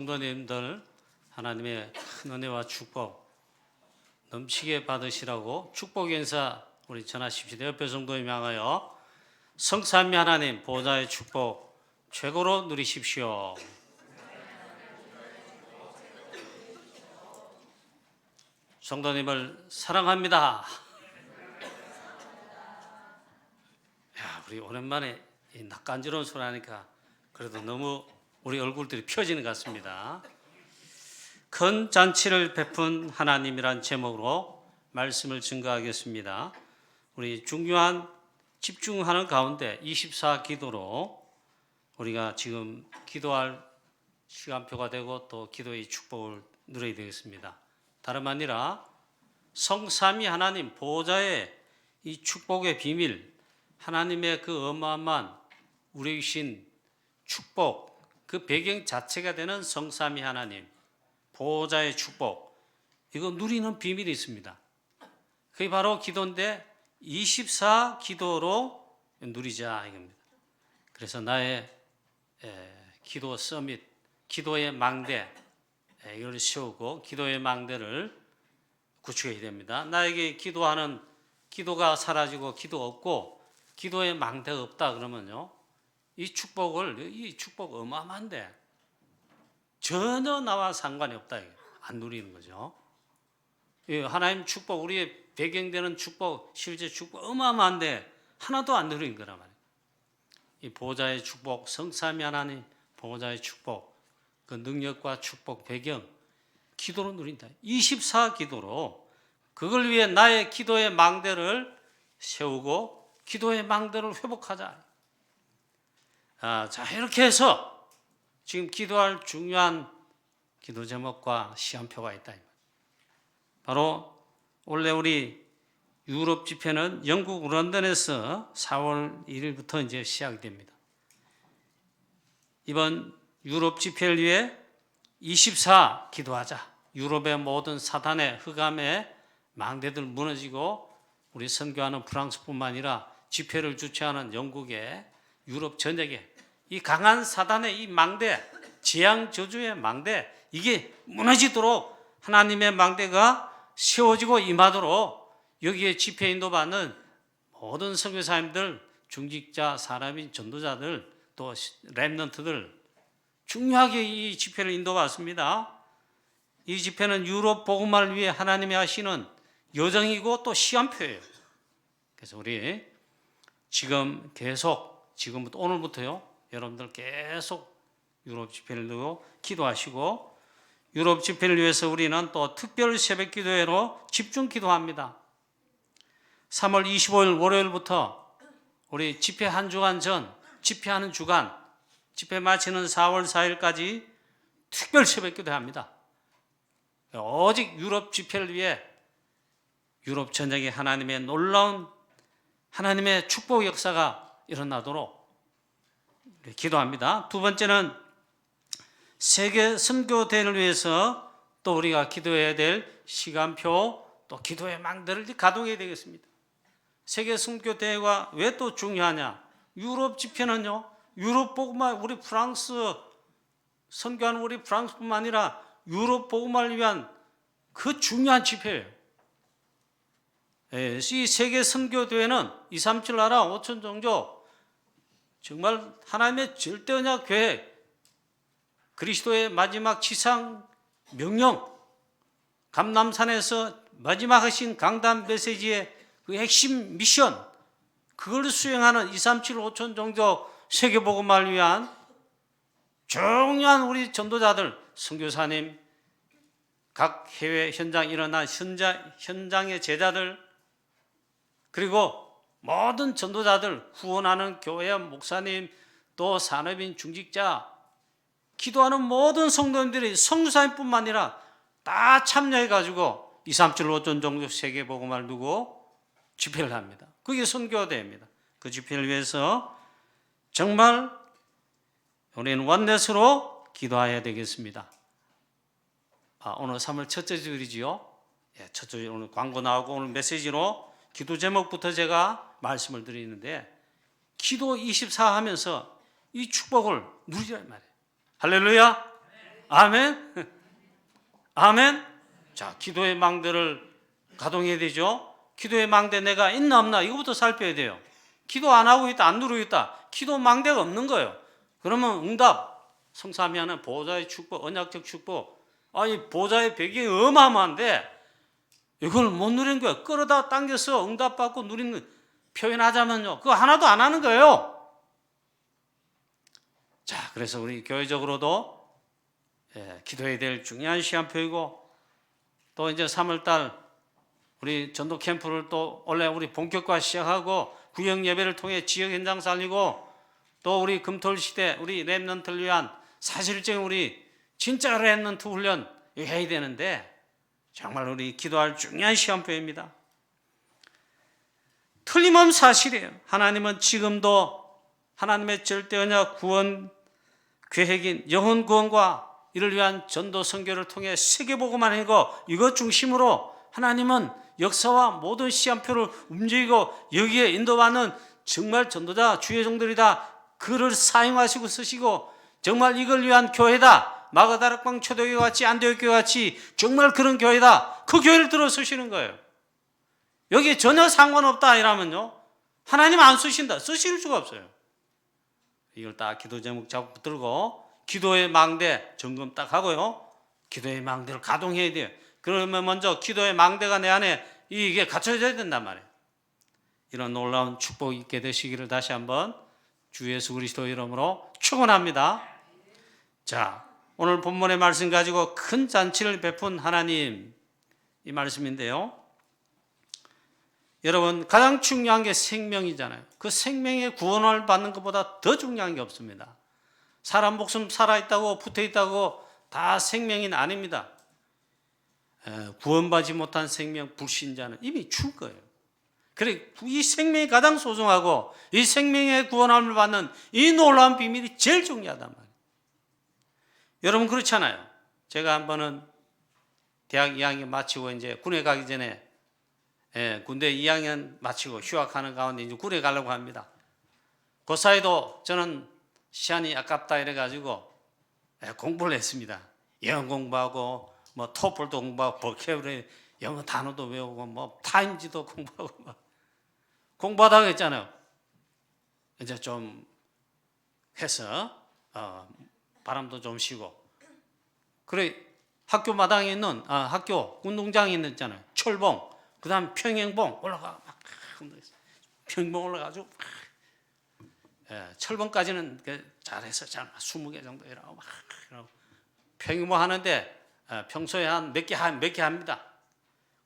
성도님들 하나님의 큰 은혜와 축복 넘치게 받으시라고 축복 인사 우리 전하십시다. 옆에 성도님 향하여 성삼위 하나님 보좌의 축복 최고로 누리십시오. 성도님을 사랑합니다. 야, 우리 오랜만에 이 낯간지러운 소리 하니까 그래도 너무 우리 얼굴들이 펴지는 것 같습니다. 큰 잔치를 베푼 하나님이란 제목으로 말씀을 증거하겠습니다. 우리 중요한 집중하는 가운데 24 기도로 우리가 지금 기도할 시간표가 되고 또 기도의 축복을 누려야 되겠습니다. 다름 아니라 성삼위 하나님 보좌의 이 축복의 비밀, 하나님의 그 어마어마한 우리에게 주신 축복, 그 배경 자체가 되는 성삼위 하나님 보호자의 축복, 이거 누리는 비밀이 있습니다. 그게 바로 기도인데 24 기도로 누리자 이겁니다. 그래서 나의 기도 서밋, 기도의 망대 이걸 세우고 기도의 망대를 구축해야 됩니다. 나에게 기도하는 기도가 사라지고 기도 없고 기도의 망대가 없다 그러면요, 이 축복 어마어마한데 전혀 나와 상관이 없다. 안 누리는 거죠. 하나님 축복, 우리의 배경되는 축복, 실제 축복 어마어마한데 하나도 안 누리는 거란 말이에요. 이 보호자의 축복, 성삼위 하나님 보호자의 축복, 그 능력과 축복 배경, 기도로 누린다. 24 기도로 그걸 위해 나의 기도의 망대를 세우고 기도의 망대를 회복하자. 자, 이렇게 해서 지금 기도할 중요한 기도 제목과 시간표가 있다. 바로 원래 우리 유럽 집회는 영국 런던에서 4월 1일부터 이제 시작됩니다. 이번 유럽 집회를 위해 24 기도하자. 유럽의 모든 사단의 흑암의 망대들 무너지고 우리 선교하는 프랑스뿐만 아니라 집회를 주최하는 영국의 유럽 전역에 이 강한 사단의 이 망대, 재앙 저주의 망대, 이게 무너지도록 하나님의 망대가 세워지고 임하도록 여기에 집회 인도받는 모든 선교사님들, 중직자, 사람인 전도자들, 또 렘넌트들 중요하게 이 집회를 인도받습니다. 이 집회는 유럽 복음화를 위해 하나님이 하시는 여정이고 또 시간표예요. 그래서 우리 지금 계속 지금부터 오늘부터요, 여러분들 계속 유럽 집회를 두고 기도하시고 유럽 집회를 위해서 우리는 또 특별 새벽 기도회로 집중 기도합니다. 3월 25일 월요일부터 우리 집회 한 주간 전, 집회하는 주간, 집회 마치는 4월 4일까지 특별 새벽 기도합니다. 오직 유럽 집회를 위해 유럽 전역에 하나님의 놀라운 하나님의 축복 역사가 일어나도록 기도합니다. 두 번째는 세계 선교대회를 위해서 또 우리가 기도해야 될 시간표, 또 기도의 망대를 가동해야 되겠습니다. 세계 선교대회가 왜 또 중요하냐? 유럽 집회는요, 유럽 복음화, 우리 프랑스 선교하는 우리 프랑스뿐만 아니라 유럽 복음화를 위한 그 중요한 집회예요. 이 세계 선교대회는 237 나라 5천 종족, 정말 하나님의 절대 언약 계획, 그리스도의 마지막 지상 명령, 감람산에서 마지막 하신 강단 메시지의 그 핵심 미션, 그걸 수행하는 237 5천 종족 세계복음화를 위한 중요한 우리 전도자들, 선교사님, 각 해외 현장 일어난 현장의 제자들, 그리고 모든 전도자들, 후원하는 교회 목사님, 또 산업인 중직자, 기도하는 모든 성도님들이 선교사님뿐만 아니라 다 참여해가지고 237 5천 종족 세계복음화를 두고 집회를 합니다. 그게 선교대회입니다. 그 집회를 위해서 정말 우리는 원넷으로 기도해야 되겠습니다. 오늘 3월 첫째 주일이지요. 첫째 주일 오늘 광고 나오고 오늘 메시지로 기도 제목부터 제가 말씀을 드리는데, 기도 24 하면서 이 축복을 누리란 말이에요. 할렐루야. 아멘? 아멘? 자, 기도의 망대를 가동해야 되죠. 기도의 망대 내가 있나 없나 이거부터 살펴야 돼요. 기도 안 하고 있다, 안 누르고 있다. 기도 망대가 없는 거예요. 그러면 응답, 성삼위 하는 보좌의 축복, 언약적 축복. 아니, 보좌의 배경이 어마어마한데 이걸 못 누리는 거예요. 끌어다 당겨서 응답받고 누리는, 표현하자면요, 그거 하나도 안 하는 거예요. 자, 그래서 우리 교회적으로도 기도해야 될 중요한 시간표이고, 또 이제 3월달 우리 전도 캠프를 또 원래 우리 본격화 시작하고 구역 예배를 통해 지역 현장 살리고, 또 우리 금토일 시대 우리 렘넌트를 위한 사실적인 우리 진짜 렘넌트 훈련 해야 되는데, 정말 우리 기도할 중요한 시간표입니다. 틀림없는 사실이에요. 하나님은 지금도 하나님의 절대 언약 구원 계획인 영혼 구원과 이를 위한 전도 선교를 통해 세계복음만 하고 이것 중심으로 하나님은 역사와 모든 시간표를 움직이고 여기에 인도받는 정말 전도자 주의 종들이다. 그를 사용하시고 쓰시고 정말 이걸 위한 교회다. 마가다락방 초대교회 같이 안디옥 교회 같이 정말 그런 교회다. 그 교회를 들어 쓰시는 거예요. 여기에 전혀 상관없다 이러면요, 하나님 안 쓰신다. 쓰실 수가 없어요. 이걸 딱 기도 제목 잡고 붙들고 기도의 망대 점검 딱 하고요, 기도의 망대를 가동해야 돼요. 그러면 먼저 기도의 망대가 내 안에 이게 갖춰져야 된단 말이에요. 이런 놀라운 축복이 있게 되시기를 다시 한번 주 예수 그리스도 이름으로 축원합니다. 자, 오늘 본문의 말씀 가지고 큰 잔치를 베푼 하나님, 이 말씀인데요, 여러분 가장 중요한 게 생명이잖아요. 그 생명의 구원을 받는 것보다 더 중요한 게 없습니다. 사람 목숨 살아있다고 붙어있다고 다 생명이 아닙니다. 구원받지 못한 생명, 불신자는 이미 죽은 거예요. 그래, 이 생명이 가장 소중하고 이 생명의 구원함을 받는 이 놀라운 비밀이 제일 중요하단 말이에요. 여러분 그렇잖아요. 제가 한 번은 대학 2학년 마치고 이제 군에 가기 전에 군대 2학년 마치고 휴학하는 가운데 이제 군에 가려고 합니다. 그 사이도 저는 시간이 아깝다 이래가지고 공부를 했습니다. 영어 공부하고 뭐 토플도 공부하고 버케블러리 영어 단어도 외우고 뭐 타임지도 공부하고 막 공부하다가 했잖아요. 이제 좀 해서 바람도 좀 쉬고, 그래 학교 마당에 있는 학교 운동장에 있잖아요. 철봉, 그 다음 평행봉 올라가 막 평행봉 올라가지고 철봉까지는 잘해서 잘 20개 정도 이라고 막 평행봉 하는데 평소에 한 몇 개 합니다.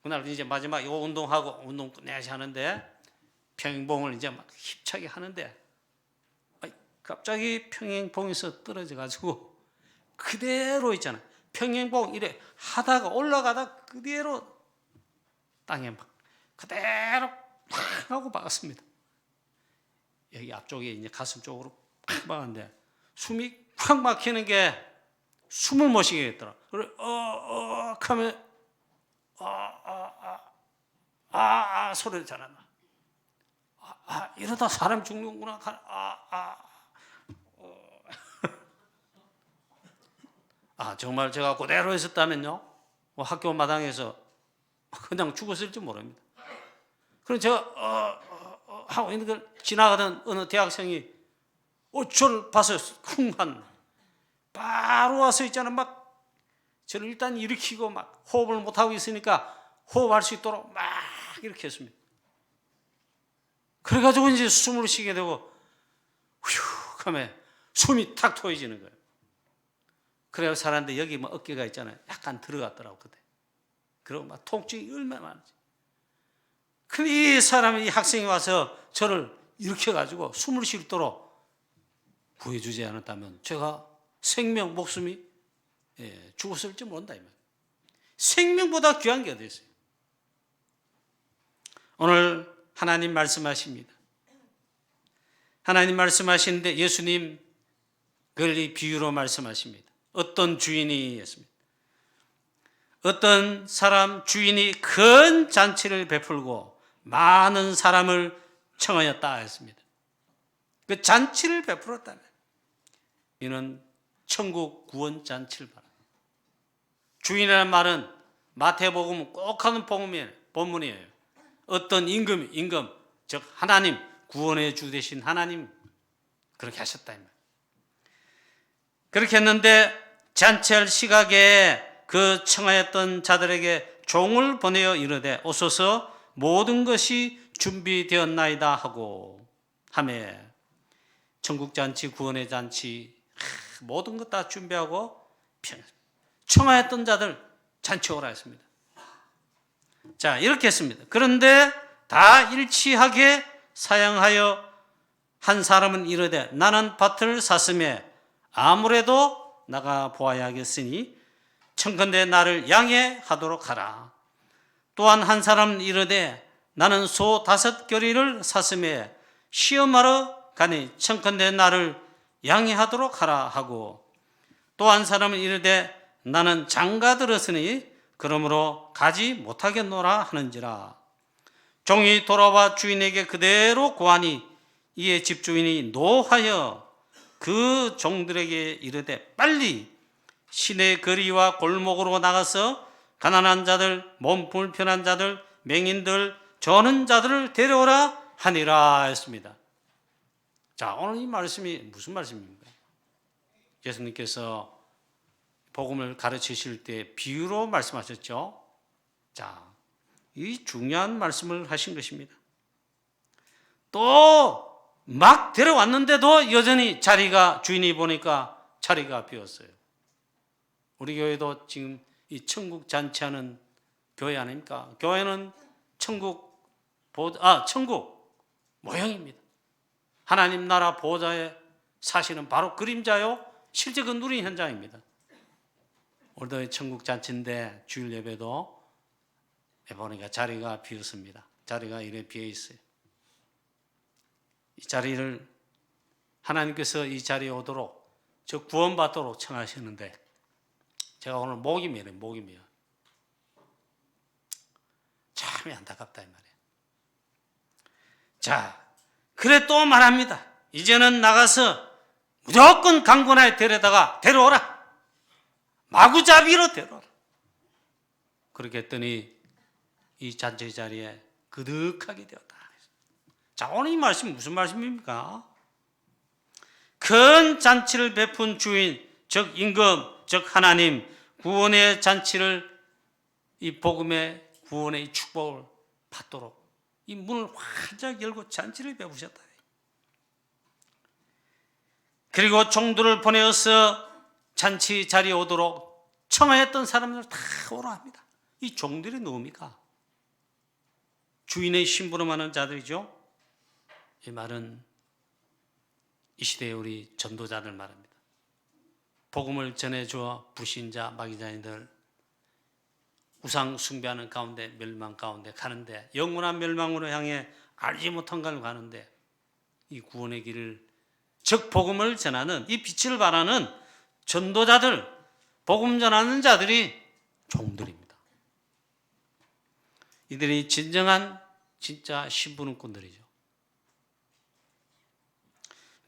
그날 이제 마지막 이 운동하고 운동 끝내야지 하는데 평행봉을 이제 막 힘차게 하는데 갑자기 평행봉에서 떨어져 가지고 그대로 있잖아요. 평행봉 이래 하다가 올라가다 그대로 땅에 막 그대로 팍 하고 박았습니다. 여기 앞쪽에 이제 가슴 쪽으로 팍 박았는데 숨이 확 막히는 게 숨을 못 쉬겠더라. 그래 하면 소리를 잘 안 나. 이러다 사람 죽는구나. 정말 제가 그대로 있었다면요, 학교 마당에서 그냥 죽었을지 모릅니다. 그럼 제가 하고 있는 걸 지나가던 어느 대학생이 저를 봐서 쿵한 바로 와서 있잖아. 막 저를 일단 일으키고 막 호흡을 못하고 있으니까 호흡할 수 있도록 막 이렇게 했습니다. 그래가지고 이제 숨을 쉬게 되고 휴 하면 숨이 탁 트여지는 거예요. 그래서 사람들 여기 뭐 어깨가 있잖아요. 약간 들어갔더라고 그때. 그리고 막 통증이 얼마나 많은지. 근데 이 사람이, 이 학생이 와서 저를 일으켜가지고 숨을 쉴 도록 구해주지 않았다면 제가 생명, 목숨이 죽었을지 모른다 이 말이에요. 생명보다 귀한 게 어디 있어요? 오늘 하나님 말씀하십니다. 하나님 말씀하시는데 예수님 그걸 이 비유로 말씀하십니다. 어떤 주인이 했습니다. 어떤 사람 주인이 큰 잔치를 베풀고 많은 사람을 청하였다 했습니다. 그 잔치를 베풀었다면 이는 천국 구원 잔치를 말합니다. 주인이라는 말은 마태복음 꼭 하는 본문이에요. 어떤 임금, 즉 하나님, 구원의 주 되신 하나님 그렇게 하셨다 이 말. 그렇게 했는데 잔치할 시각에 그 청하였던 자들에게 종을 보내어 이르되 오소서 모든 것이 준비되었나이다 하고 하매 천국 잔치, 구원의 잔치 모든 것 다 준비하고 청하였던 자들 잔치 오라 했습니다. 자, 이렇게 했습니다. 그런데 다 일치하게 사양하여 한 사람은 이르되 나는 밭을 샀음에 아무래도 나가 보아야겠으니 청컨대 나를 양해하도록 하라. 또한 한 사람은 이르되 나는 소 5겨리를 샀음에 시험하러 가니 청컨대 나를 양해하도록 하라 하고 또 한 사람은 이르되 나는 장가 들었으니 그러므로 가지 못하겠노라 하는지라. 종이 돌아와 주인에게 그대로 고하니 이에 집주인이 노하여 그 종들에게 이르되 빨리 시내 거리와 골목으로 나가서 가난한 자들, 몸 불편한 자들, 맹인들, 저는 자들을 데려오라 하니라 했습니다. 자, 오늘 이 말씀이 무슨 말씀입니까? 예수님께서 복음을 가르치실 때 비유로 말씀하셨죠. 자, 이 중요한 말씀을 하신 것입니다. 또 막 데려왔는데도 여전히 주인이 보니까 자리가 비었어요. 우리 교회도 지금 이 천국 잔치하는 교회 아닙니까? 교회는 천국 모형입니다. 하나님 나라 보좌에 사시는 바로 그림자요. 실제 그 누린 현장입니다. 오늘도 천국 잔치인데 주일 예배도 보니까 자리가 비었습니다. 자리가 이래 비어 있어요. 이 자리를 하나님께서 이 자리에 오도록 저 구원받도록 청하시는데 제가 오늘 목이 메요. 참 안타깝다 이 말이에요. 자, 그래 또 말합니다. 이제는 나가서 무조건 강권하에 데려오라. 마구잡이로 데려오라. 그렇게 했더니 이 잔치 자리에 그득하게 되었다. 자, 오늘 이 말씀이 무슨 말씀입니까? 큰 잔치를 베푼 주인, 즉 임금, 즉 하나님, 구원의 잔치를 이 복음의 구원의 축복을 받도록 이 문을 활짝 열고 잔치를 베푸셨다. 그리고 종들을 보내어서 잔치 자리에 오도록 청하였던 사람들 다 오라 합니다. 이 종들이 누굽니까? 주인의 심부름 하는 자들이죠. 이 말은 이 시대의 우리 전도자들 말합니다. 복음을 전해주어 불신자, 마귀자인들 우상 숭배하는 가운데 멸망 가운데 가는데 영원한 멸망으로 향해 알지 못한 걸 가는데 이 구원의 길을 즉 복음을 전하는 이 빛을 발하는 전도자들, 복음 전하는 자들이 종들입니다. 이들이 진정한 진짜 심부름꾼들이죠.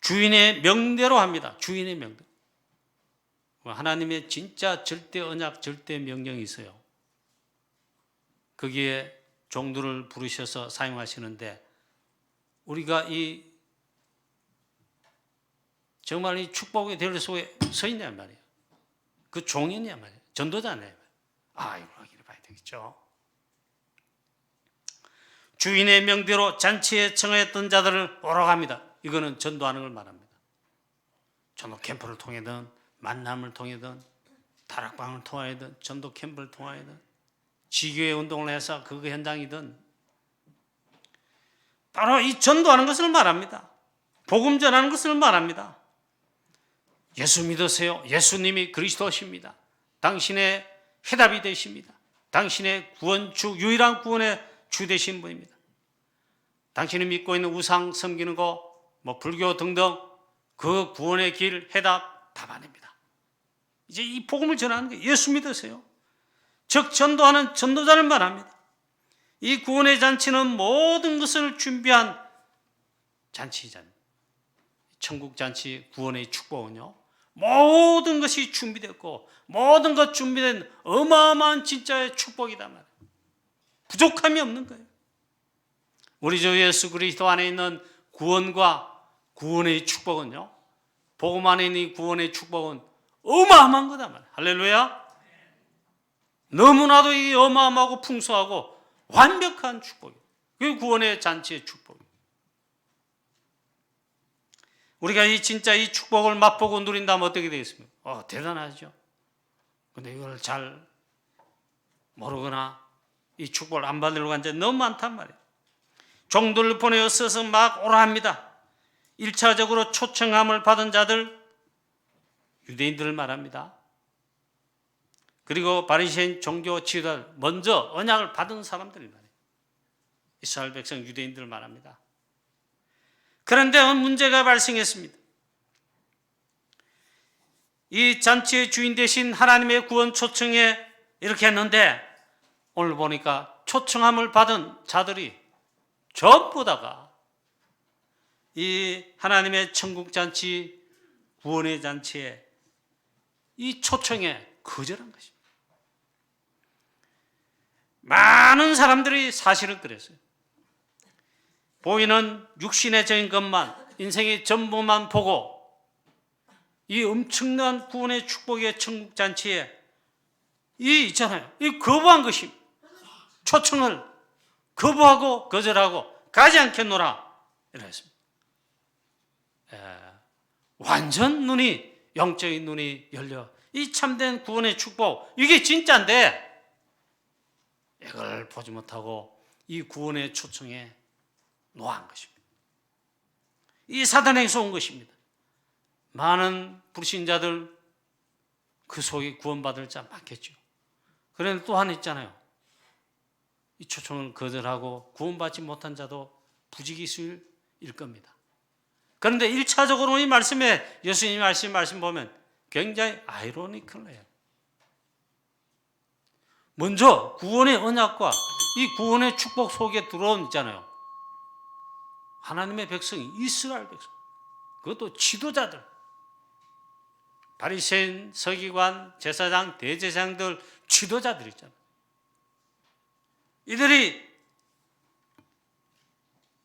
주인의 명대로 합니다. 주인의 명대로. 하나님의 진짜 절대 언약, 절대 명령이 있어요. 거기에 종들을 부르셔서 사용하시는데 우리가 정말 이 축복의 대열 속에 서 있냐 말이에요. 그 종이냐 말이에요. 전도자냐 말이에요. 이걸 확인해 봐야 되겠죠. 주인의 명대로 잔치에 청하였던 자들을 오라고 합니다. 이거는 전도하는 걸 말합니다. 전도 캠프를 통해든 만남을 통해든 다락방을 통하여든 전도 캠프를 통하여든 지교회 운동을 해서 그 현장이든 바로 이 전도하는 것을 말합니다. 복음 전하는 것을 말합니다. 예수 믿으세요. 예수님이 그리스도십니다. 당신의 해답이 되십니다. 당신의 구원주, 유일한 구원의 주 되신 분입니다. 당신이 믿고 있는 우상 섬기는 거, 불교 등등 그 구원의 길, 해답 답 아닙니다. 이제 이 복음을 전하는 게 예수 믿으세요. 즉 전도하는 전도자를 말합니다. 이 구원의 잔치는 모든 것을 준비한 잔치잖아요. 천국 잔치 구원의 축복은요. 모든 것이 준비됐고 모든 것 준비된 어마어마한 진짜의 축복이다 말이에요. 부족함이 없는 거예요. 우리 주 예수 그리스도 안에 있는 구원과 구원의 축복은요, 복음 안에 있는 구원의 축복은 어마어마한 거다 말이에요. 할렐루야. 너무나도 이 어마어마하고 풍성하고 완벽한 축복이에요. 그게 구원의 잔치의 축복이에요. 우리가 진짜 이 축복을 맛보고 누린다면 어떻게 되겠습니까? 대단하죠. 근데 이걸 잘 모르거나 이 축복을 안 받으려고 한 자는 너무 많단 말이에요. 종들을 보내어 써서 막 오라 합니다. 1차적으로 초청함을 받은 자들, 유대인들을 말합니다. 그리고 바리새인 종교 지도자들, 먼저 언약을 받은 사람들이 말이에요. 이스라엘 백성 유대인들을 말합니다. 그런데 문제가 발생했습니다. 이 잔치의 주인 되신 하나님의 구원 초청에 이렇게 했는데 오늘 보니까 초청함을 받은 자들이 전부 다가 이 하나님의 천국 잔치, 구원의 잔치에 이 초청에 거절한 것입니다. 많은 사람들이 사실은 그랬어요. 보이는 육신의적인 것만, 인생의 전부만 보고 이 엄청난 구원의 축복의 천국 잔치에 이 거부한 것입니다. 초청을 거부하고 거절하고 가지 않겠노라 이랬습니다. 완전 영적인 눈이 열려 이 참된 구원의 축복, 이게 진짜인데 이걸 보지 못하고 이 구원의 초청에 노한 것입니다. 이 사단에게서 온 것입니다. 많은 불신자들 그 속에 구원받을 자 많겠죠. 그런데 또 하나 있잖아요. 이 초청을 거절하고 구원받지 못한 자도 부지기수일 겁니다. 그런데 1차적으로 이 말씀에 예수님 말씀 보면 굉장히 아이러니컬해요. 먼저 구원의 언약과 이 구원의 축복 속에 들어온 있잖아요. 하나님의 백성이 이스라엘 백성, 그것도 지도자들, 바리새인, 서기관, 제사장, 대제사장들, 지도자들 있잖아요. 이들이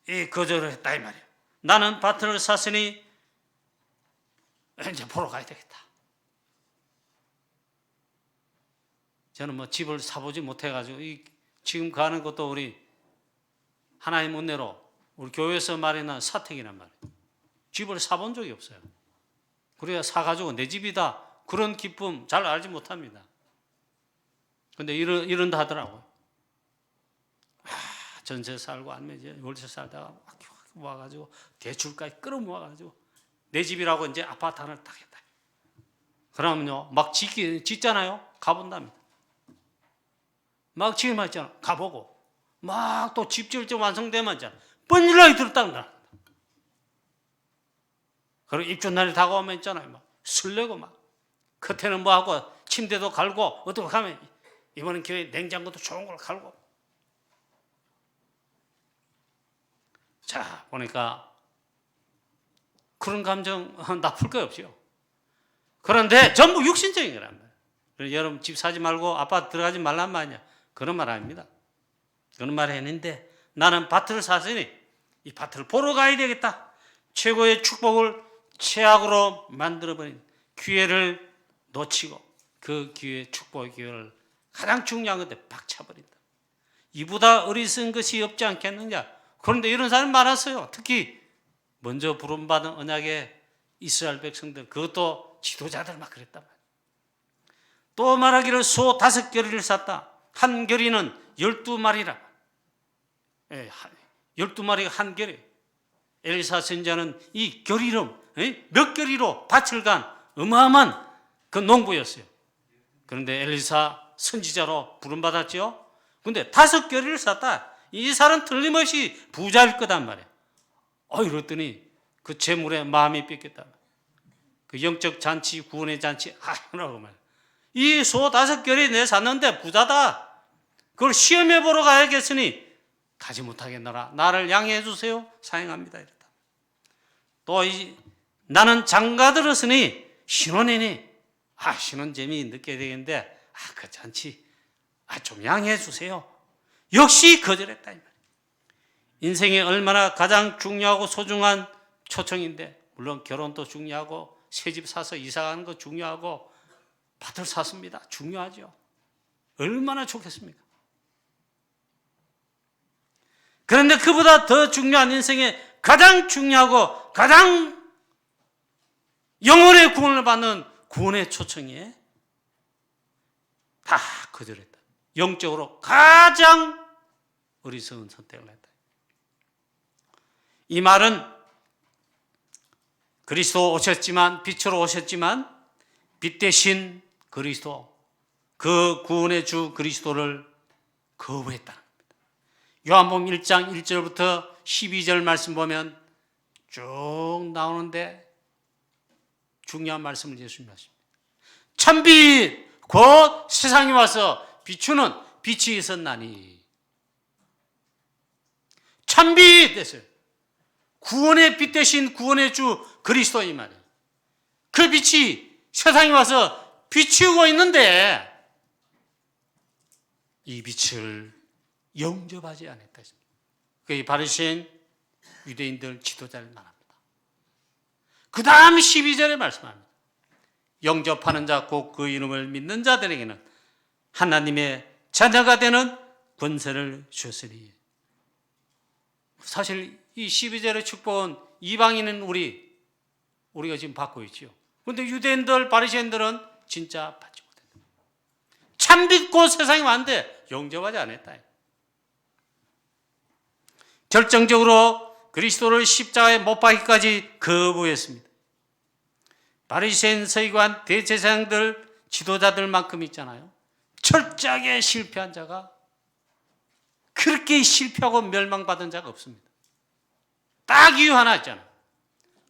이 거절을 했다 이 말이에요. 나는 밭을 샀으니 이제 보러 가야 되겠다. 저는 집을 사보지 못해가지고 지금 가는 것도 우리 하나님 은혜로 우리 교회에서 마련한 사택이란 말이에요. 집을 사본 적이 없어요. 그래야 사가지고 내 집이다 그런 기쁨 잘 알지 못합니다. 근데 이런다 하더라고요. 전세 살고 아니면 이제 월세 살다가 와가지고 대출까지 끌어모아가지고 내 집이라고 이제 아파트 하나를 딱 했다. 그러면요 막 짓잖아요. 가본답니다. 막 지금 있잖아. 가보고 막 또 집 지을 때 완성되면 있잖아. 뻔질나게 들었다. 그리고 입주날이 다가오면 있잖아요. 막 설레고 막 겉에는 뭐 하고 침대도 갈고 어떻게 하면 이번엔 교회 냉장고도 좋은 걸 갈고. 자 보니까 그런 감정 나쁠 거 없죠. 그런데 전부 육신적인 거란 말이에요. 여러분 집 사지 말고 아파트 들어가지 말란 말이냐 그런 말 아닙니다. 그런 말을 했는데 나는 밭을 샀으니 이 밭을 보러 가야 되겠다. 최고의 축복을 최악으로 만들어버린 기회를 놓치고 그 기회, 축복의 기회를 가장 중요한 건데 박차버린다. 이보다 어리석은 것이 없지 않겠느냐. 그런데 이런 사람이 많았어요. 특히 먼저 부름받은 언약의 이스라엘 백성들, 그것도 지도자들 막 그랬단 말이에요. 또 말하기를 소 5결의를 샀다. 한 결의는 12마리라. 12마리가 한 결의. 엘리사 선지자는 이 결의로 몇 결의로 밭을 간 어마어마한 그 농부였어요. 그런데 엘리사 선지자로 부름받았죠. 그런데 5결의를 샀다. 이 사람 틀림없이 부자일 거단 말이에요. 이랬더니 그 재물에 마음이 뺏겼다. 그 영적 잔치, 구원의 잔치 하라고 말이에요. 이 소 5결의 내 샀는데 부자다. 그걸 시험해 보러 가야겠으니 가지 못하겠노라. 나를 양해해 주세요. 사행합니다. 이랬다. 또 나는 장가 들었으니 신혼이니 신혼 재미 느껴야 되겠는데 그 잔치 좀 양해해 주세요. 역시 거절했다 이 말이에요. 인생에 얼마나 가장 중요하고 소중한 초청인데, 물론 결혼도 중요하고 새집 사서 이사 가는 거 중요하고 밭을 샀습니다. 중요하죠. 얼마나 좋겠습니까? 그런데 그보다 더 중요한 인생에 가장 중요하고 가장 영혼의 구원을 받는 구원의 초청에 다 거절했다. 영적으로 가장 어리석은 선택을 했다. 이 말은 그리스도 오셨지만, 빛으로 오셨지만 빛 대신 그리스도, 그 구원의 주 그리스도를 거부했다는 겁니다. 요한복음 1장 1절부터 12절 말씀 보면 쭉 나오는데 중요한 말씀을 예수님이 하십니다. 참빛 곧 세상에 와서 비추는 빛이 있었나니. 참빛 됐어요. 구원의 빛 대신 구원의 주 그리스도 이 말이에요. 그 빛이 세상에 와서 비추고 있는데 이 빛을 영접하지 않았다. 그 바리새인 유대인들 지도자를 말합니다. 그 다음 12절에 말씀합니다. 영접하는 자 곧 그 이름을 믿는 자들에게는 하나님의 자녀가 되는 권세를 주셨으니. 사실 이 12절의 축복은 이방인은 우리가 지금 받고 있죠. 그런데 유대인들, 바리새인들은 진짜 받지 못했다. 참빛 곧 세상에 왔는데 영접하지 않았다. 결정적으로 그리스도를 십자가에 못 박기까지 거부했습니다. 바리새인, 서기관, 대제사장들, 지도자들만큼 있잖아요. 철저하게 실패한 자가, 그렇게 실패하고 멸망받은 자가 없습니다. 딱 이유 하나 있잖아요.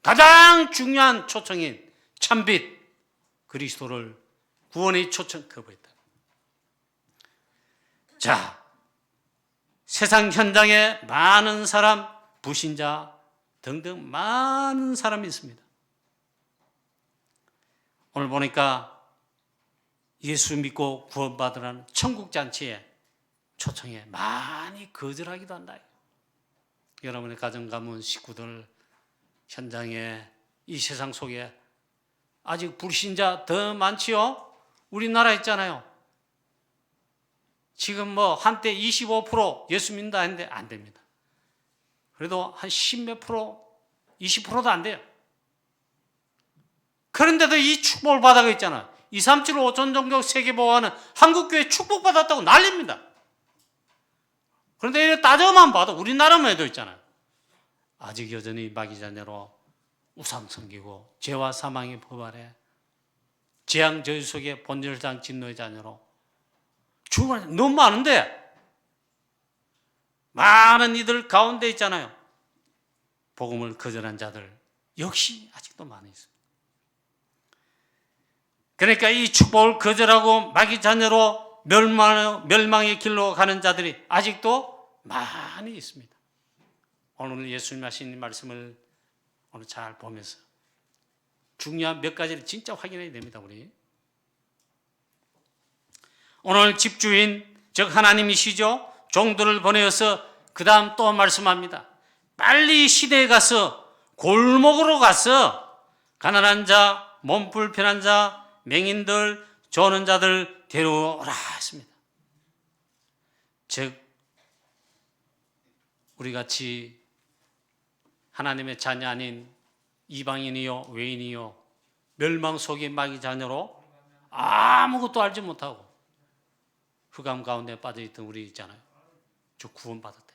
가장 중요한 초청인 참빛 그리스도를, 구원의 초청 거부했다. 자, 세상 현장에 많은 사람, 불신자 등등 많은 사람이 있습니다. 오늘 보니까 예수 믿고 구원받으라는 천국잔치에 초청에 많이 거절하기도 한다. 여러분의 가정 가문 식구들 현장에, 이 세상 속에 아직 불신자 더 많지요? 우리나라 있잖아요. 지금 한때 25% 예수 믿는다 했는데 안 됩니다. 그래도 한 10몇 프로, 20%도 안 돼요. 그런데도 이 축복을 받아가 있잖아요. 237 5천 종족 세계보고하는 한국교회 축복받았다고 난립니다. 그런데 따져만 봐도 우리나라만 해도 있잖아요. 아직 여전히 마귀자녀로 우상 섬기고 죄와 사망의 법 아래 재앙 저주 속에 본절상 진노의 자녀로 죽어가는 너무 많은데, 많은 이들 가운데 있잖아요. 복음을 거절한 자들 역시 아직도 많이 있습니다. 그러니까 이 축복을 거절하고 마귀 자녀로 멸망의 길로 가는 자들이 아직도 많이 있습니다. 오늘 예수님 하신 말씀을 오늘 잘 보면서 중요한 몇 가지를 진짜 확인해야 됩니다. 우리 오늘 집주인 즉 하나님이시죠. 종들을 보내어서 그 다음 또 말씀합니다. 빨리 시내에 가서 골목으로 가서 가난한 자, 몸 불편한 자, 맹인들, 조는 자들 데려오라 했습니다. 즉 우리같이 하나님의 자녀 아닌 이방인이요 외인이요 멸망 속의 마귀 자녀로 아무것도 알지 못하고 흑암 가운데 빠져있던 우리 있잖아요. 저 구원받았다.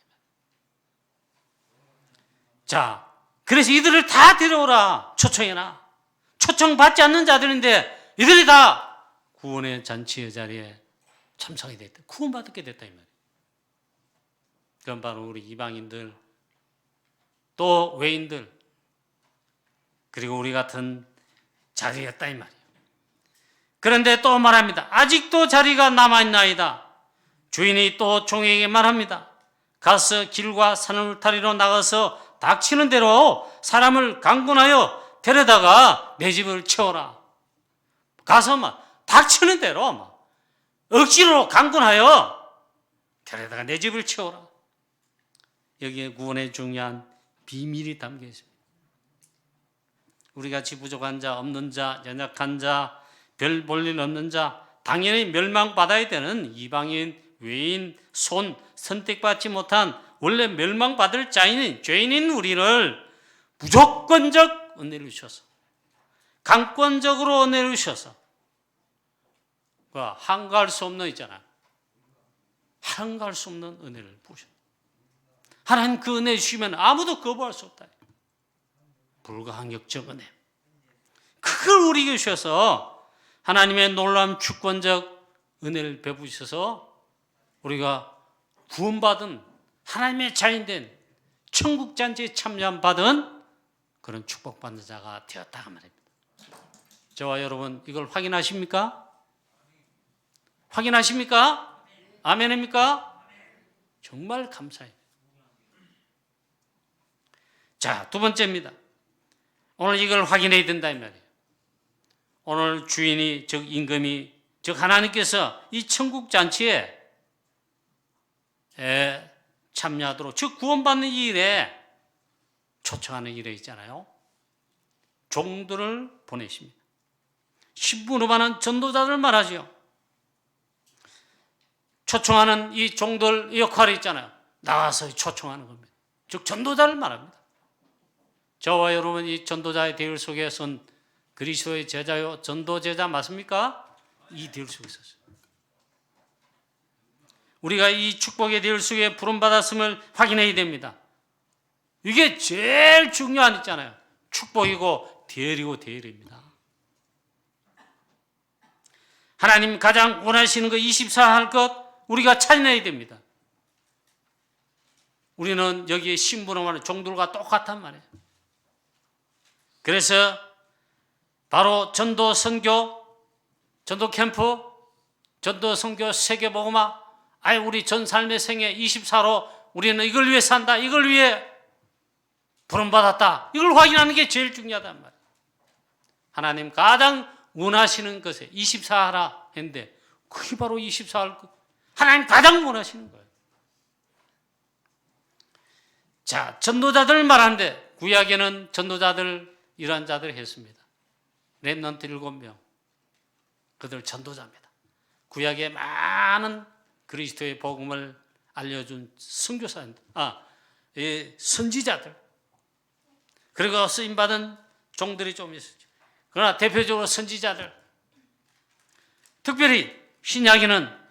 자, 그래서 이들을 다 데려오라. 초청해라. 초청받지 않는 자들인데 이들이 다 구원의 잔치의 자리에 참석이 됐다. 구원받게 됐다 이 말이에요. 그건 바로 우리 이방인들, 또 외인들, 그리고 우리 같은 자리였다 이 말이에요. 그런데 또 말합니다. 아직도 자리가 남아있나이다. 주인이 또 종에게 말합니다. 가서 길과 산울타리로 나가서 닥치는 대로 사람을 강군하여 데려다가 내 집을 채워라. 가서 막 닥치는 대로 막 억지로 강권하여 데려다가 내 집을 채워라. 여기에 구원의 중요한 비밀이 담겨 있습니다. 우리같이 부족한 자, 없는 자, 연약한 자, 별 볼 일 없는 자, 당연히 멸망받아야 되는 이방인, 외인, 손, 선택받지 못한 원래 멸망받을 자인 죄인인 우리를 무조건적 은혜를 주셔서, 강권적으로 은혜를 주셔서, 한가할 수 없는 있잖아요. 한가할 수 없는 은혜를 부으셨다. 하나님 그 은혜 주시면 아무도 거부할 수 없다. 불가항력적 은혜. 그걸 우리에게 주셔서 하나님의 놀라운 주권적 은혜를 베푸셔서 우리가 구원받은 하나님의 자인된 천국잔치에 참여받은 그런 축복받는 자가 되었다 말입니다. 저와 여러분 이걸 확인하십니까? 확인하십니까? 아멘입니까? 정말 감사해요. 자, 두 번째입니다. 오늘 이걸 확인해야 된다 이 말이에요. 오늘 주인이, 즉 임금이, 즉 하나님께서 이 천국 잔치에 참여하도록, 즉 구원받는 이 일에 초청하는 일에 있잖아요. 종들을 보내십니다. 신분으로 많은 전도자들을 말하죠. 초청하는 이 종들 역할이 있잖아요. 나와서 초청하는 겁니다. 즉 전도자를 말합니다. 저와 여러분 이 전도자의 대열 속에 선 그리스도의 제자요 전도제자 맞습니까? 이 대열 속에 있었어요. 우리가 이 축복의 대열 속에 부름받았음을 확인해야 됩니다. 이게 제일 중요한 있잖아요. 축복이고 대열이고 대열입니다. 하나님 가장 원하시는 거 24 할 것 우리가 찾아내야 됩니다. 우리는 여기에 신분을 종들과 똑같단 말이에요. 그래서 바로 전도 선교, 전도 캠프, 전도 선교 세계복음화, 아예 우리 전 삶의 생애 24로 우리는 이걸 위해 산다, 이걸 위해 부름받았다, 이걸 확인하는 게 제일 중요하단 말이에요. 하나님 가장 원하시는 것에 24 하라 했는데 그게 바로 24 할 것. 하나님 가장 원하시는 거예요. 자, 전도자들 말하는데 구약에는 전도자들 이러한 자들 했습니다. 렘넌트 7명. 그들 전도자입니다. 구약에 많은 그리스도의 복음을 알려준 선교사들, 선지자들. 그리고 쓰임받은 종들이 좀 있었죠. 그러나 대표적으로 선지자들. 특별히 신약에는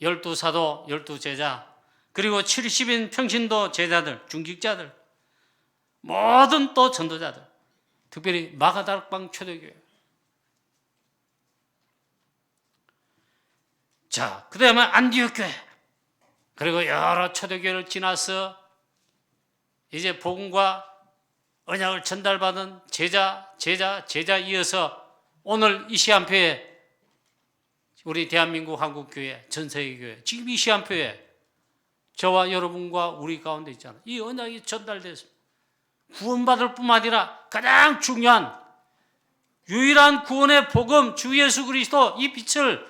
12사도, 12제자, 그리고 70인 평신도 제자들, 중직자들, 모든 또 전도자들, 특별히 마가다락방 초대교회. 자, 그 다음에 안디옥 교회, 그리고 여러 초대교회를 지나서 이제 복음과 언약을 전달받은 제자 이어서 오늘 이 시간표에 우리 대한민국 한국교회, 전세계교회, 지금 이 시간표에 저와 여러분과 우리 가운데 있잖아요. 이 언약이 전달됐습니다. 구원받을 뿐만 아니라 가장 중요한 유일한 구원의 복음 주 예수 그리스도 이 빛을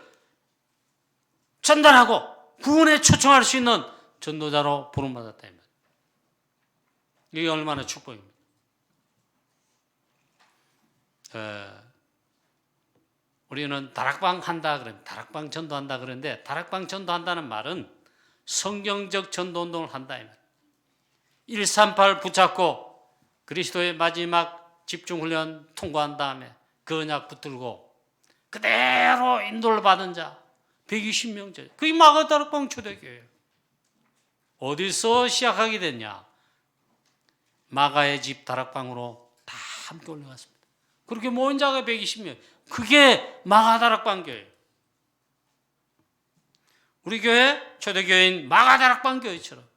전달하고 구원에 초청할 수 있는 전도자로 부름받았다. 이게 얼마나 축복입니다. 우리는 다락방 한다 그러는데, 다락방 전도한다 그러는데, 다락방 전도한다는 말은 성경적 전도운동을 한다. 138 붙잡고 그리스도의 마지막 집중훈련 통과한 다음에 그 언약 붙들고 그대로 인도를 받은 자 120명째. 그게 마가다락방 초대교회예요. 어디서 시작하게 됐냐? 마가의 집 다락방으로 다 함께 올라갔습니다. 그렇게 모인 자가 120명. 그게 마가다락방 교회예요. 우리 교회 초대교회인 마가다락방 교회처럼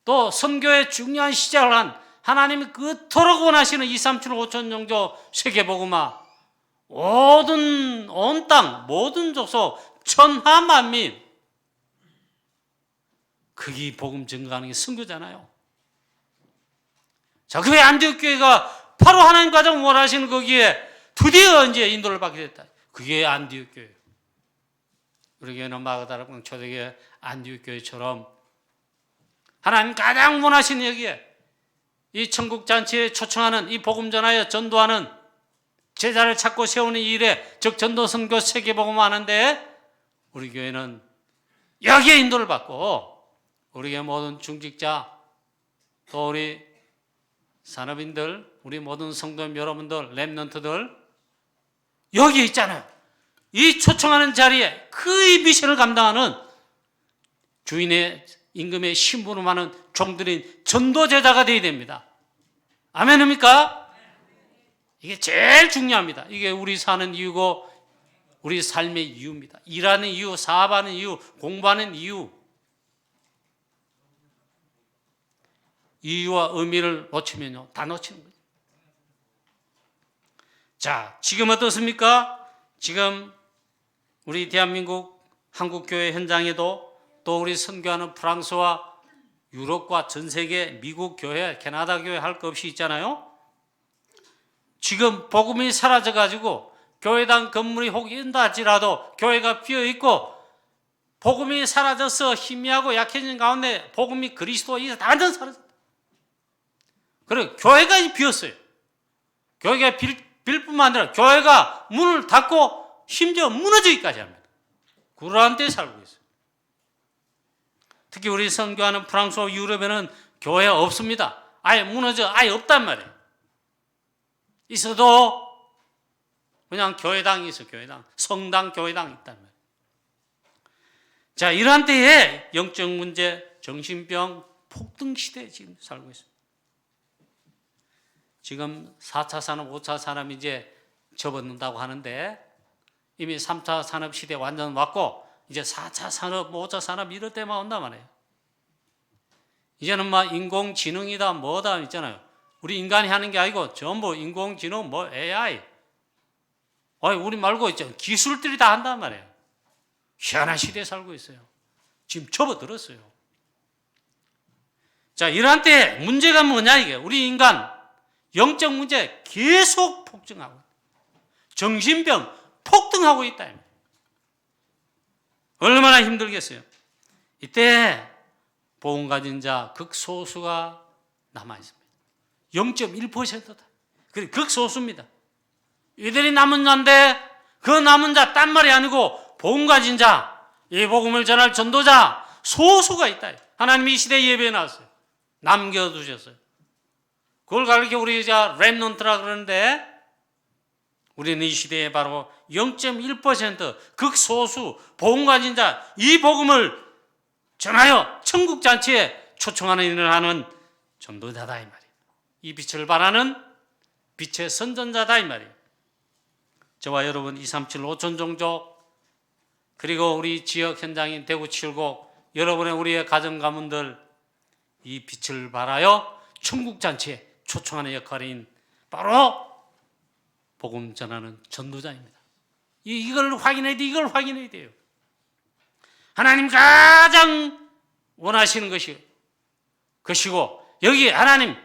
또 선교의 중요한 시작을 한 하나님이 그토록 원하시는 237 5천 영조 세계복음화 모든 온 땅 모든 족속 천하 만민 그게 복음 증거하는 게 선교잖아요. 자, 그 안디옥 교회가 바로 하나님 가장 원하시는 거기에 드디어 이제 인도를 받게 됐다. 그게 안디옥 교회예요. 우리 교회는 마가다락방 초대교회 안디옥 교회처럼 하나님 가장 원하시는 여기에 이 천국 잔치에 초청하는, 이 복음 전하여 전도하는, 제자를 찾고 세우는 일에, 즉 전도 선교 세계복음 하는데 우리 교회는 여기에 인도를 받고 우리 교회 모든 중직자, 또 우리 산업인들, 우리 모든 성도님 여러분들, 랩런트들 여기에 있잖아요. 이 초청하는 자리에 그 미션을 감당하는 주인의 임금의 신분을 많은 종들인 전도제자가 되어야 됩니다. 아멘입니까? 이게 제일 중요합니다. 이게 우리 사는 이유고 우리 삶의 이유입니다. 일하는 이유, 사업하는 이유, 공부하는 이유. 이유와 의미를 놓치면요, 다 놓치는 거죠. 자, 지금 어떻습니까? 지금 우리 대한민국 한국교회 현장에도 또 우리 선교하는 프랑스와 유럽과 전 세계 미국 교회, 캐나다 교회 할 것 없이 있잖아요. 지금 복음이 사라져가지고 교회당 건물이 혹 인다 할지라도 교회가 비어있고 복음이 사라져서 희미하고 약해진 가운데 복음이 그리스도 이 완전 사라졌다. 그래, 교회가 비었어요. 교회가 빌 뿐만 아니라 교회가 문을 닫고 심지어 무너지기까지 합니다. 그러한 때에 살고 있어요. 특히 우리 선교하는 프랑스와 유럽에는 교회 없습니다. 아예 무너져, 아예 없단 말이에요. 있어도 그냥 교회당이 있어, 교회당. 성당, 교회당 있단 말이에요. 자, 이러한 때에 영적 문제, 정신병, 폭등 시대에 지금 살고 있습니다. 지금 4차 산업, 5차 산업이 이제 접어든다고 하는데 이미 3차 산업 시대 완전 왔고 이제 4차 산업, 5차 산업 이럴 때만 온단 말이에요. 이제는 막 인공지능이다 뭐다 있잖아요. 우리 인간이 하는 게 아니고 전부 인공지능, 뭐 AI. 우리 말고 있잖아요. 기술들이 다 한단 말이에요. 희한한 시대에 살고 있어요. 지금 접어들었어요. 자, 이러한 때 문제가 뭐냐 이게. 우리 인간 영적 문제 계속 폭증하고 정신병 폭등하고 있다. 얼마나 힘들겠어요. 이때 복음 가진 자 극소수가 남아있습니다. 0.1%다. 그래, 극소수입니다. 이들이 남은 자인데 그 남은 자 딴 말이 아니고 복음 가진 자, 이 복음을 전할 전도자 소수가 있다. 하나님이 이 시대에 예배해 놨어요. 남겨두셨어요. 그걸 가르쳐 우리 랩런트라 그러는데 우리는 이 시대에 바로 0.1% 극소수 복음 가진 자, 이 복음을 전하여 천국 잔치에 초청하는 일을 하는 전도자다 이 말이에요. 이 빛을 발하는 빛의 선전자다 이 말이에요. 저와 여러분 237 5천 종족 그리고 우리 지역 현장인 대구 칠곡 여러분의 우리의 가정 가문들 이 빛을 발하여 천국 잔치에 초청하는 역할인 바로 복음 전하는 전도자입니다. 이걸 확인해야 돼. 이걸 확인해야 돼요. 하나님 가장 원하시는 것이고 여기 하나님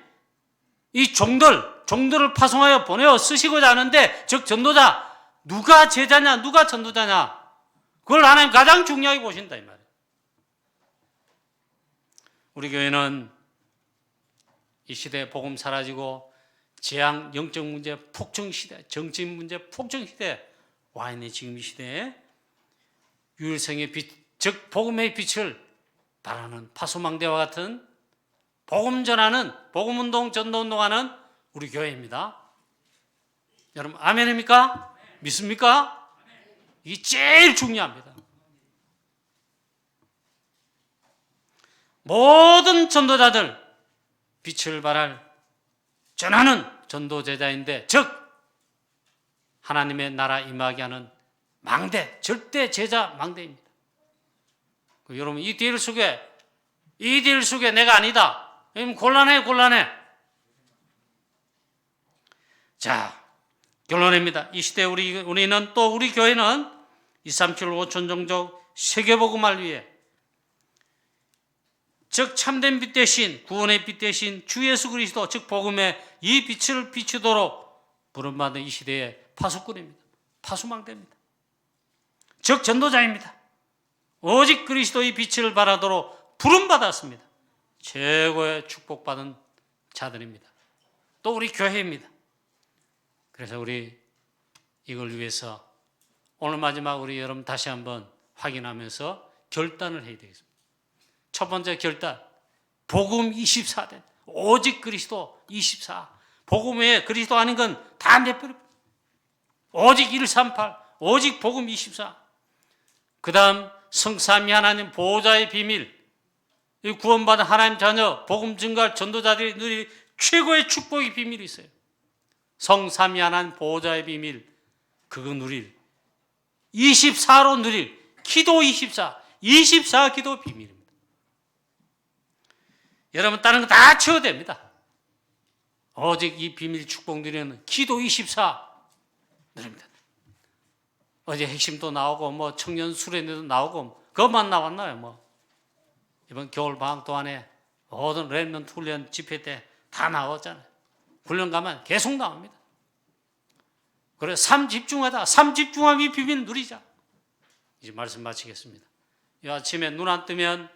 이 종들을 파송하여 보내어 쓰시고자 하는데 즉 전도자 누가 제자냐 누가 전도자냐 그걸 하나님 가장 중요하게 보신다 이 말이에요. 우리 교회는 이 시대에 복음 사라지고 재앙, 영적 문제, 폭증 시대, 정치 문제, 폭증 시대 와 있는 지금 이 시대에 유일성의 빛, 즉 복음의 빛을 발하는 파수망대와 같은 복음 전하는 복음운동, 전도운동하는 우리 교회입니다. 여러분 아멘입니까? 믿습니까? 이게 제일 중요합니다. 모든 전도자들 빛을 발할 전하는 전도제자인데 즉 하나님의 나라 임하게 하는 망대, 절대 제자 망대입니다. 여러분 이 딜 속에 내가 아니다. 곤란해. 자, 결론입니다. 이 시대에 우리는 또 우리 교회는 237 5천 종족 세계복음을 위해 즉 참된 빛 대신 구원의 빛 대신 주 예수 그리스도 즉 복음의 이 빛을 비추도록 부름받은 이 시대의 파수꾼입니다. 파수망대입니다. 즉 전도자입니다. 오직 그리스도의 빛을 발하도록 부름받았습니다. 최고의 축복받은 자들입니다. 또 우리 교회입니다. 그래서 우리 이걸 위해서 오늘 마지막 우리 여러분 다시 한번 확인하면서 결단을 해야 되겠습니다. 첫 번째 결단, 복음 24된 오직 그리스도 24. 복음 외에 그리스도 아닌 건 다 내버려. 오직 138, 오직 복음 24. 그 다음 성삼위 하나님 보호자의 비밀, 이 구원받은 하나님 자녀 복음 증거할 전도자들이 누릴 최고의 축복의 비밀이 있어요. 성삼위 하나님 보호자의 비밀, 그거 누릴 24로 누릴 기도 24 기도 비밀입니다. 여러분 다른 거 다 채워도 됩니다. 오직 이 비밀 축복 누리는 기도 24 누립니다. 어제 핵심도 나오고 뭐 청년 수련회도 나오고 그것만 나왔나요? 뭐 이번 겨울 방학 동안에 모든 렘넌트 훈련 집회 때 다 나왔잖아요. 훈련 가면 계속 나옵니다. 그래 삶 집중하다, 삶 집중함이 비밀 누리자. 이제 말씀 마치겠습니다. 이 아침에 눈 안 뜨면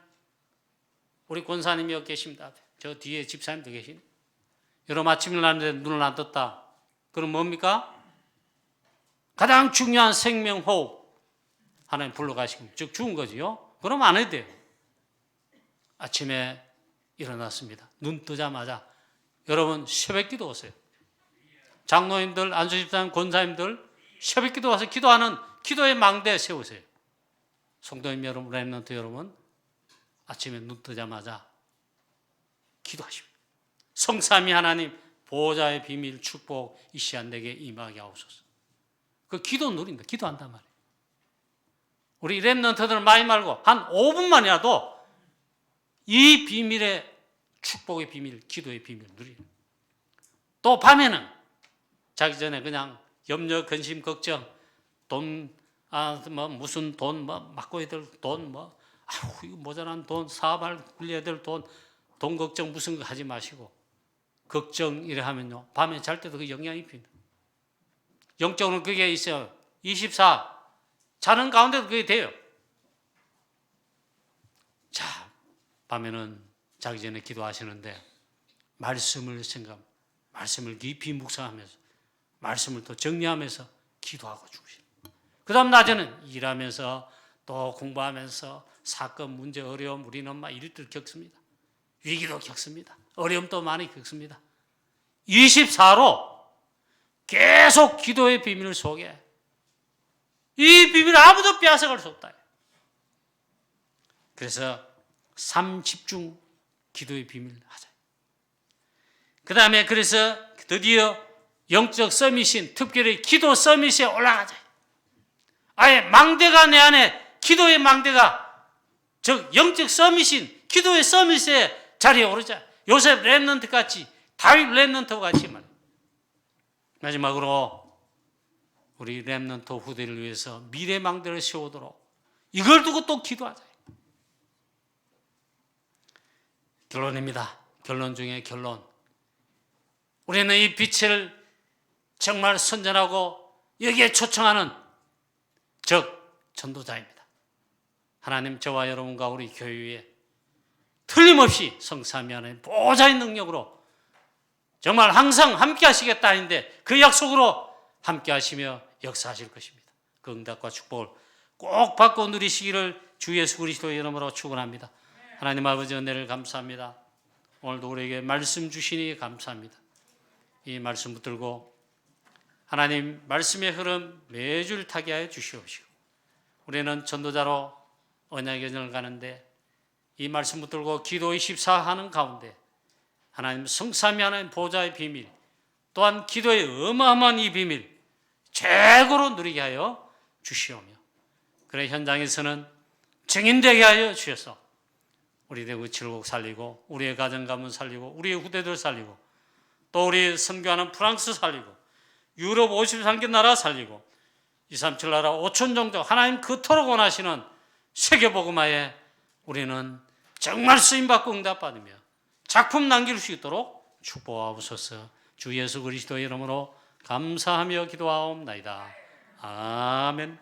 우리 권사님이 여기 계십니다. 저 뒤에 집사님도 계시네. 여러분 아침에 일어났는데 눈을 안 떴다. 그럼 뭡니까? 가장 중요한 생명호흡 하나님 불러가시고 즉 죽은 거지요. 그럼 안 해도 돼요. 아침에 일어났습니다. 눈 뜨자마자 여러분 새벽기도 오세요. 장로님들, 안수집사님, 권사님들 새벽기도 와서 기도하는 기도의 망대 세우세요. 성도님 여러분, 렘넌트 여러분 아침에 눈 뜨자마자 기도하십니다. 성삼위 하나님 보호자의 비밀 축복 이 시간 내게 임하게 하옵소서. 그 기도 누린다. 기도한단 말이에요. 우리 렘넌트들은 많이 말고 한 5분만이라도 이 비밀의 축복의 비밀, 기도의 비밀 누리는. 또 밤에는 자기 전에 그냥 염려, 근심, 걱정, 돈, 무슨 돈, 맡고야 될 돈, 이거 모자란 돈, 사업할 굴려야 될 돈 걱정 무슨 거 하지 마시고 걱정 이래 하면요 밤에 잘 때도 그 영향이 입힙니다. 영적으로 그게 있어요. 24 자는 가운데도 그게 돼요. 자, 밤에는 자기 전에 기도하시는데 말씀을 말씀을 깊이 묵상하면서 말씀을 또 정리하면서 기도하고 죽으시는. 그 다음 낮에는 일하면서 또 공부하면서 사건, 문제, 어려움 우리는 막 일들 겪습니다. 위기도 겪습니다. 어려움도 많이 겪습니다. 24로 계속 기도의 비밀 속에 이 비밀을 아무도 빼앗아갈 수 없다. 그래서 삶 집중 기도의 비밀 하자. 그 다음에 그래서 드디어 영적 서밋인 특별히 기도 서밋에 올라가자. 아예 망대가 내 안에 기도의 망대가 즉 영적 서밋인 기도의 서밋에 자리에 오르자. 요셉 렘넌트 같이 다윗 렘넌트와 같이 말. 마지막으로 우리 렘넌트 후대를 위해서 미래 망대를 세우도록 이걸 두고 또 기도하자. 결론입니다. 결론 중에 결론. 우리는 이 빛을 정말 선전하고 여기에 초청하는 즉 전도자입니다. 하나님 저와 여러분과 우리 교회에 틀림없이 성삼위 하나님 보호자의 능력으로 정말 항상 함께 하시겠다 하는데 그 약속으로 함께 하시며 역사하실 것입니다. 그 응답과 축복을 꼭 받고 누리시기를 주 예수 그리스도의 이름으로 축원합니다. 하나님 아버지 은혜를 감사합니다. 오늘도 우리에게 말씀 주시니 감사합니다. 이 말씀 붙들고 하나님 말씀의 흐름 매주 타게 하여 주시옵시고 우리는 전도자로 언약의 여정을 가는데 이 말씀 붙들고 기도 24 하는 가운데 하나님 성삼위 하나님 보호자의 비밀 또한 기도의 어마어마한 이 비밀 최고로 누리게 하여 주시오며 그래 현장에서는 증인되게 하여 주셔서 우리 대구 칠곡 살리고 우리의 가정 가문 살리고 우리의 후대들 살리고 또 우리 선교하는 프랑스 살리고 유럽 53개 나라 살리고 237 나라 5천 정도 하나님 그토록 원하시는 세계복음화에 우리는 정말 쓰임받고 응답받으며 작품 남길 수 있도록 축복하옵소서. 주 예수 그리스도의 이름으로 감사하며 기도하옵나이다. 아멘.